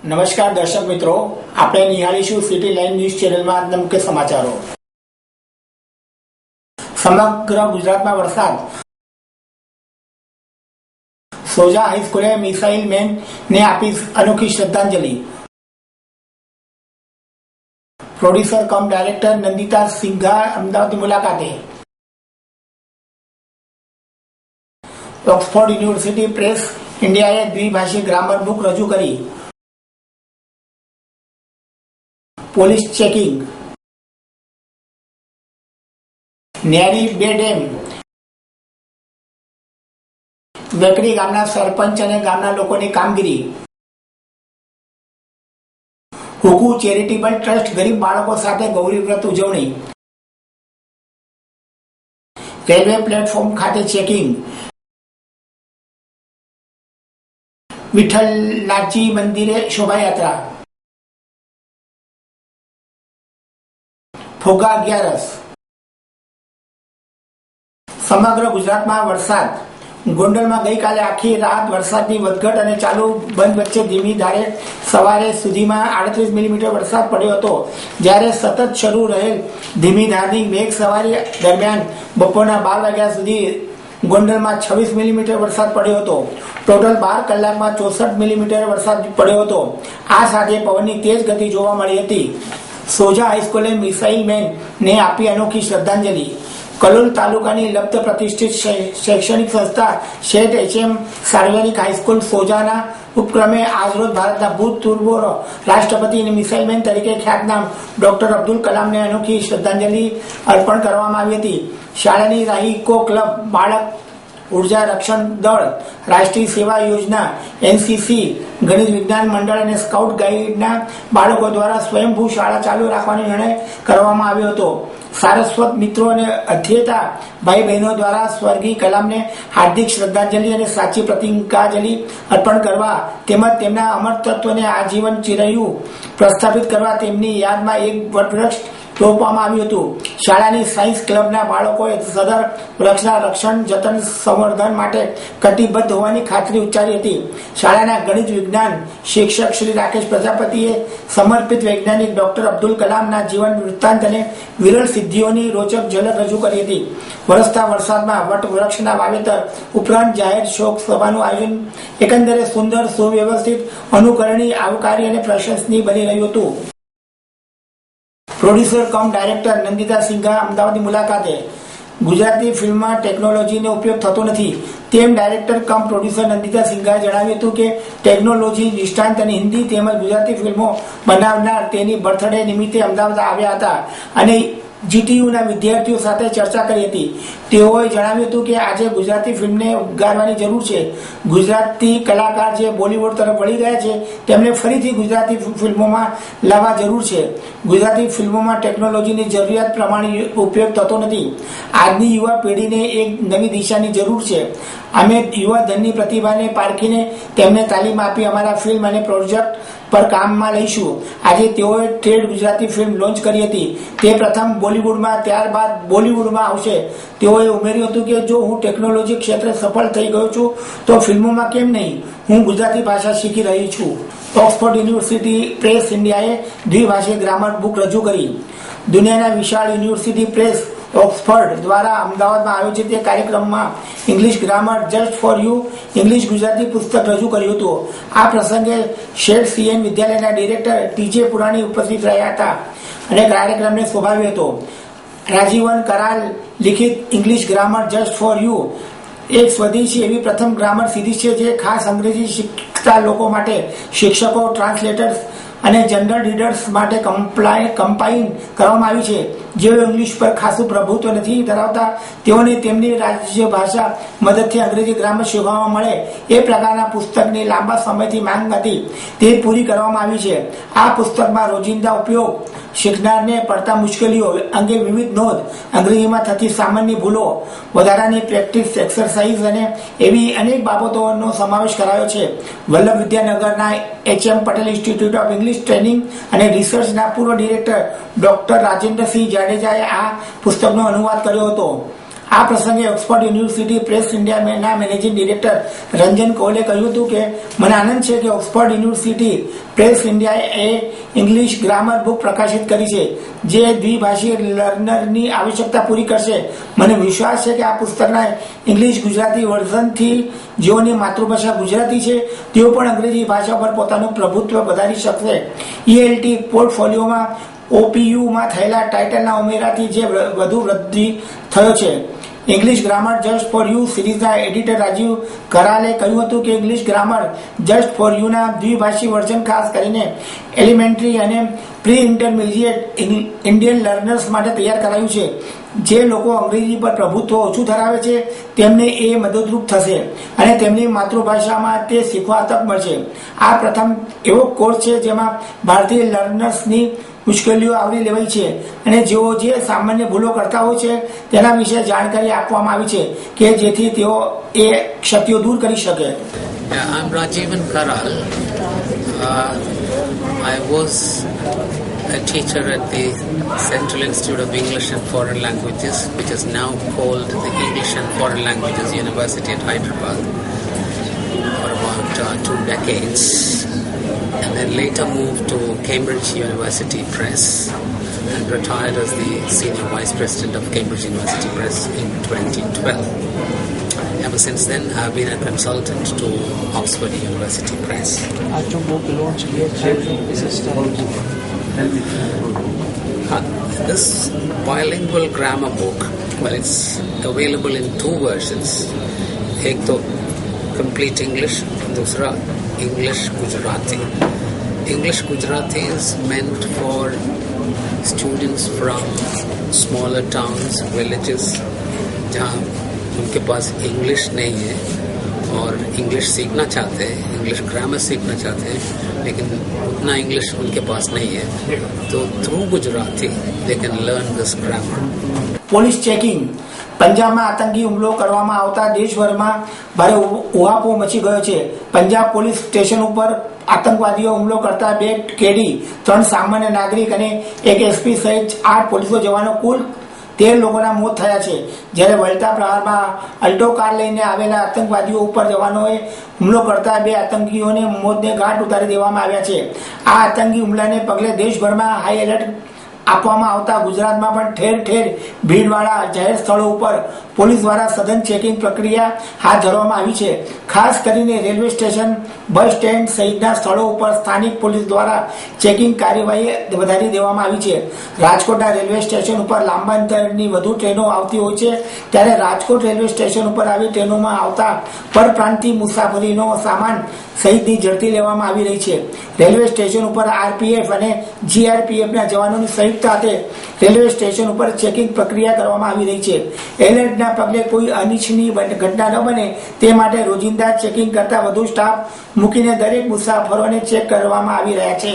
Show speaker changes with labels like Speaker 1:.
Speaker 1: નમસ્કાર દર્શક મિત્રો, આપણે નિહાળીશું સિટી લાઈવ ન્યૂઝ ચેનલમાં આજના મુખ્ય સમાચારો. સમગ્ર ગુજરાતમાં વરસાદ. સોજા હાઈસ્કૂલે મિસાઇલ મેન ને આપી અનોખી શ્રદ્ધાંજલિ. પ્રોડ્યુસર કમ ડાયરેક્ટર નંદિતા સિંઘા અમદાવાદની મુલાકાતે. ઓક્સફોર્ડ યુનિવર્સિટી પ્રેસ ઇન્ડિયાએ દ્વિભાષી ગ્રામર બુક રજૂ કરી. Police checking. નેરી બે ડેમ. વેકરી ગામના સરપંચ અને ગામના લોકોની કામગીરી. હુકુ ચેરિટેબલ ટ્રસ્ટ ગરીબ બાળકો સાથે ગૌરી વ્રત ઉજવણી. રેલવે પ્લેટફોર્મ ખાતે ચેકિંગ. વિઠ્ઠલનાથજી મંદિરે શોભાયાત્રા. ફોગા 11. સમગ્ર ગુજરાતમાં વરસાદ. ગોંડલમાં ગઈકાલે આખી રાત વરસાદની વધઘટ અને ચાલુ બંધ વચ્ચે ધીમી ધારે સવારે સુધીમાં 38 મિલીમીટર વરસાદ પડ્યો હતો, જ્યારે સતત શરૂ રહેલ ધીમી ધારની મેઘ સવારી દરમિયાન બપોરના 12 વાગ્યા સુધી ગોંડલમાં 26 મિલીમીટર વરસાદ પડ્યો હતો. ટોટલ 12 કલાકમાં 64 મિલીમીટર વરસાદ પડ્યો હતો. આ સાથે પવનની તેજ ગતિ જોવા મળી હતી. સોજા હાઈસ્કૂલે મિસાઇલ મેન ને આપી અનોખી શ્રદ્ધાંજલિ. કલોલ તાલુકાની લબ્ધ પ્રતિષ્ઠિત શૈક્ષણિક સંસ્થા શેઠ એચ.એમ. સાર્વજનિક હાઈસ્કૂલ સોજાના ઉપક્રમે આજરોજ ભારતના ભૂતપૂર્વ રાષ્ટ્રપતિ અને મિસાઇલ મેન તરીકે ખ્યાતનામ ડોક્ટર અબ્દુલ કલામને અનોખી શ્રદ્ધાંજલિ અર્પણ કરવામાં આવી હતી. શાળાની રાહીકો ક્લબ, બાળક ઉર્જા રક્ષણ દળ, રાષ્ટ્રીય સેવા યોજના, એનસીસી, ગણિત વિજ્ઞાન મંડળ અને સ્કાઉટ ગાઈડના બાળકો દ્વારા સ્વયંભૂ શાળા ચાલુ રાખવાનો નિર્ણય કરવામાં આવ્યો હતો. સારસ્વત મિત્રો અને અધ્યેતા ભાઈ બહેનો દ્વારા સ્વર્ગીય કલામને હાર્દિક શ્રદ્ધાંજલિ અને સાચી પ્રતિજ્ઞાંજલિ અર્પણ કરવા તેમજ તેમના અમર તત્વને આજીવન ચિરૈયું પ્રસ્થાપિત કરવા તેમની યાદમાં એક વટવૃક્ષ રોપવામાં આવ્યું હતું. શાળાની સાયન્સ ક્લબના બાળકોએ સદર વૃક્ષના રક્ષણ, જતન, સંવર્ધન માટે કટિબદ્ધ હોવાની ખાતરી ઉચ્ચારી હતી. શાળાના ગણિત વિજ્ઞાન શિક્ષક શ્રી રાકેશ પ્રજાપતિએ સમર્પિત વૈજ્ઞાનિક ડોક્ટર અબ્દુલ કલામના જીવન વૃત્તાંત અને વિરલ સિદ્ધિઓની રોચક ઝલક રજૂ કરી હતી. વરસતા વરસાદમાં વટવૃક્ષના વાવેતર ઉપરાંત જાહેર શોક સભાનું આયોજન એકંદરે સુંદર, સુવ્યવસ્થિત, અનુકરણીય, આવકારી અને પ્રશંસનીય બની રહ્યું હતું. પ્રોડ્યુસર કમ ડાયરેક્ટર નંદિતા સિંઘા અમદાવાદની મુલાકાતે. ગુજરાતી ફિલ્મમાં ટેકનોલોજીનો ઉપયોગ થતો નથી તેમ ડાયરેક્ટર કમ પ્રોડ્યુસર નંદિતા સિંઘાએ જણાવ્યું હતું કે ટેકનોલોજી નિષ્ણાંત અને હિન્દી તેમજ ગુજરાતી ફિલ્મો બનાવનાર તેની બર્થડે નિમિત્તે અમદાવાદ આવ્યા હતા અને જીટીયુના વિદ્યાર્થીઓ સાથે ચર્ચા કરી હતી. તેઓએ જણાવ્યું હતું કે આજે ગુજરાતી ફિલ્મને ઉગારવાની જરૂર છે. ગુજરાતી કલાકાર જે બોલિવૂડ તરફ વળી ગયા છે તેમને ફરીથી ગુજરાતી ફિલ્મોમાં લાવવા જરૂર છે. ગુજરાતી ફિલ્મોમાં ટેકનોલોજીની જરૂરિયાત પ્રમાણે ઉપયોગ થતો નથી. આજની યુવા પેઢીને એક નવી દિશાની જરૂર છે. અમે યુવા ધનની પ્રતિભાને પારખીને તેમને તાલીમ આપી અમારા ફિલ્મ અને પ્રોજેક્ટ પર કામમાં લઈશું. આજે તેઓએ ટ્રેડ ગુજરાતી ફિલ્મ લોન્ચ કરી હતી. તે પ્રથમ બોલિવૂડમાં, ત્યારબાદ બોલિવૂડમાં આવશે. તેઓએ ઉમેર્યું હતું કે જો હું ટેકનોલોજી ક્ષેત્રે સફળ થઈ ગયો છું તો ફિલ્મોમાં કેમ નહીં? હું ગુજરાતી ભાષા શીખી રહી છું. ઓક્સફોર્ડ યુનિવર્સિટી પ્રેસ ઇન્ડિયાએ દ્વિભાષી ગ્રામર બુક રજૂ કરી. દુનિયાના વિશાળ યુનિવર્સિટી પ્રેસ ઓક્સફર્ડ દ્વારા અમદાવાદમાં આયોજિત એક કાર્યક્રમમાં English grammar just for you English Gujarati પુસ્તક રજૂ કર્યું હતું. આ પ્રસંગે શેઠ સીએન વિદ્યાલયના ડિરેક્ટર ટીજે પુરાણી ઉપસ્થિત રહ્યા હતા અને કાર્યક્રમને શોભાવ્યો હતો. રાજીવન કરાલ લિખિત English grammar just for you એક સ્વદેશી એવી પ્રથમ ગ્રામર સિરીઝ છે જે ખાસ અંગ્રેજી શીખતા લોકો માટે, શિક્ષકો, ટ્રાન્સલેટર્સ અને જનરલ રીડર્સ માટે કમ્પાઇલ કરવામાં આવી છે. જેઓ ઇંગ્લિશ પર ખાસું પ્રભુત્વ નથી ધરાવતા તેઓને તેમની રાજ્ય ભાષા મદદથી અંગ્રેજી ગ્રામર શીખવા મળે એ પ્રકારના પુસ્તકની લાંબા સમયથી માંગ હતી, તે પૂરી કરવામાં આવી છે. આ પુસ્તકમાં રોજિંદા ઉપયોગ, શીખનારને પડતા મુશ્કેલીઓ અંગે વિવિધ નોંધ, અંગ્રેજીમાં થતી સામાન્ય ભૂલો, વધારાની પ્રેક્ટિસ એક્સરસાઇઝ અને એવી અનેક બાબતોનો સમાવેશ કરાયો છે. વલ્લભ વિદ્યાનગરના H M. Patel institute of English training અને રિસર્ચના પૂર્વ ડિરેક્ટર ડોક્ટર રાજેન્દ્રસિંહ જાડેજાએ આ પુસ્તકનો અનુવાદ કર્યો હતો. આ પ્રસંગે ઓક્સફર્ડ યુનિવર્સિટી પ્રેસ ઇન્ડિયાના મેનેજિંગ ડિરેક્ટર રંજન કૌલે કહ્યું હતું કે મને આનંદ છે કે ઓક્સફર્ડ યુનિવર્સિટી પ્રેસ ઇન્ડિયાએ ઇંગ્લિશ ગ્રામર બુક પ્રકાશિત કરી છે જે દ્વિભાષી લર્નરની આવશ્યકતા પૂરી કરશે. મને વિશ્વાસ છે કે આ પુસ્તકના ઇંગ્લિશ ગુજરાતી વર્ઝનથી જેઓની માતૃભાષા ગુજરાતી છે તેઓ પણ અંગ્રેજી ભાષા પર પોતાનું પ્રભુત્વ વધારી શકશે. ELT પોર્ટફોલિયોમાં OPUમાં થયેલા ટાઇટલના ઉમેરાથી જે વધુ વૃદ્ધિ થયો છે. English grammar just for you સિરીઝના એડિટર રાજીવ કરાલે કહ્યું હતું કે ઇંગ્લિશ ગ્રામર જસ્ટ ફોર યુના દ્વિભાષી વર્ઝન ખાસ કરીને એલિમેન્ટરી અને પ્રી ઇન્ટરમીડિયેટ ઇન્ડિયન લર્નર્સ માટે તૈયાર કરાયું છે. જે લોકો અંગ્રેજી પર પ્રભુત્વ ઓછું ધરાવે છે તેમને એ મદદરૂપ થશે અને તેમની માતૃભાષામાં તે શીખવા તક મળશે. આ પ્રથમ એવો કોર્સ છે જેમાં ભારતીય લર્નર્સની મુશ્કેલીઓ આવરી લેવાઈ છે અને જેઓ જે સામાન્ય ભૂલો કરતા હોય છે તેના વિશે જાણકારી આપવામાં આવી છે કે જેથી તેઓ એ ક્ષતિઓ દૂર કરી શકે.
Speaker 2: I'm Rajivan Karal. I was a teacher at the Central Institute of English and Foreign Languages, which is now called the English and Foreign Languages University at Hyderabad, for about 2 decades, and then later moved to Cambridge University Press and retired as the Senior Vice President of Cambridge University Press in 2012. Ever since then, I've been a consultant to Oxford University Press. This bilingual grammar book, well, it's available in 2 versions. एक तो complete English, दूसरा English Gujarati. English Gujarati is meant for students from smaller towns, villages, जहाँ उनके पास English नहीं है और English सीखना चाहते हैं, इंग्लिश ग्रामर सीखना चाहते हैं, लेकिन उतना इंग्लिश उनके पास नहीं है, तो through Gujarati they can learn this grammar.
Speaker 1: Police checking. પંજાબમાં આતંકી હુમલો કરવામાં આવતા દેશભરમાં ભારે ઉહાપો મચી ગયો છે. પંજાબ પોલીસ સ્ટેશન ઉપર આતંકવાદીઓ હુમલો કરતા 2 કેડી, 3 સામાન્ય નાગરિક અને 1 SP સહિત 8 પોલીસ જવાનો કુલ 13 લોકોના મોત થયા છે. જ્યારે વળતા પ્રહારમાં અલ્ટો કાર લઈને આવેલા આતંકવાદીઓ ઉપર જવાનોએ હુમલો કરતા 2 આતંકીઓને મોતને ઘાટ ઉતારી દેવામાં આવ્યા છે. આ આતંકી હુમલાને પગલે દેશભરમાં હાઈ એલર્ટ આપવામાં આવતા ગુજરાતમાં પણ ઠેર ઠેર ભીડવાળા જાહેર સ્થળો ઉપર પોલીસ દ્વારા સઘન ચેકિંગ પ્રક્રિયા હાથ ધરવામાં આવી છે. ખાસ કરીને રેલવે સ્ટેશન, બસ સ્ટેન્ડ સહિતના સ્થળો ઉપર સ્થાનિક પોલીસ દ્વારા ચેકિંગ કાર્યવાહી વધારી દેવામાં આવી છે. રાજકોટના રેલવે સ્ટેશન ઉપર લાંબા અંતરની વધુ ટ્રેનો આવતી હોય છે ત્યારે રાજકોટ રેલવે સ્ટેશન ઉપર આવી ટ્રેનોમાં આવતા પરપ્રાંતીય મુસાફરીનો સામાન સહિતની ઝડપી લેવામાં આવી રહી છે. રેલવે સ્ટેશન ઉપર RPF અને GRPFના જવાનોની સંયુક્ત સાથે રેલવે સ્ટેશન ઉપર ચેકિંગ પ્રક્રિયા કરવામાં આવી રહી છે. એલર્ટના પગલે કોઈ અનિચ્છનીય ઘટના ન બને તે માટે રોજિંદા ચેકિંગ કરતા વધુ સ્ટાફ મૂકીને દરેક મુસાફરોને ચેક કરવામાં આવી રહ્યા છે.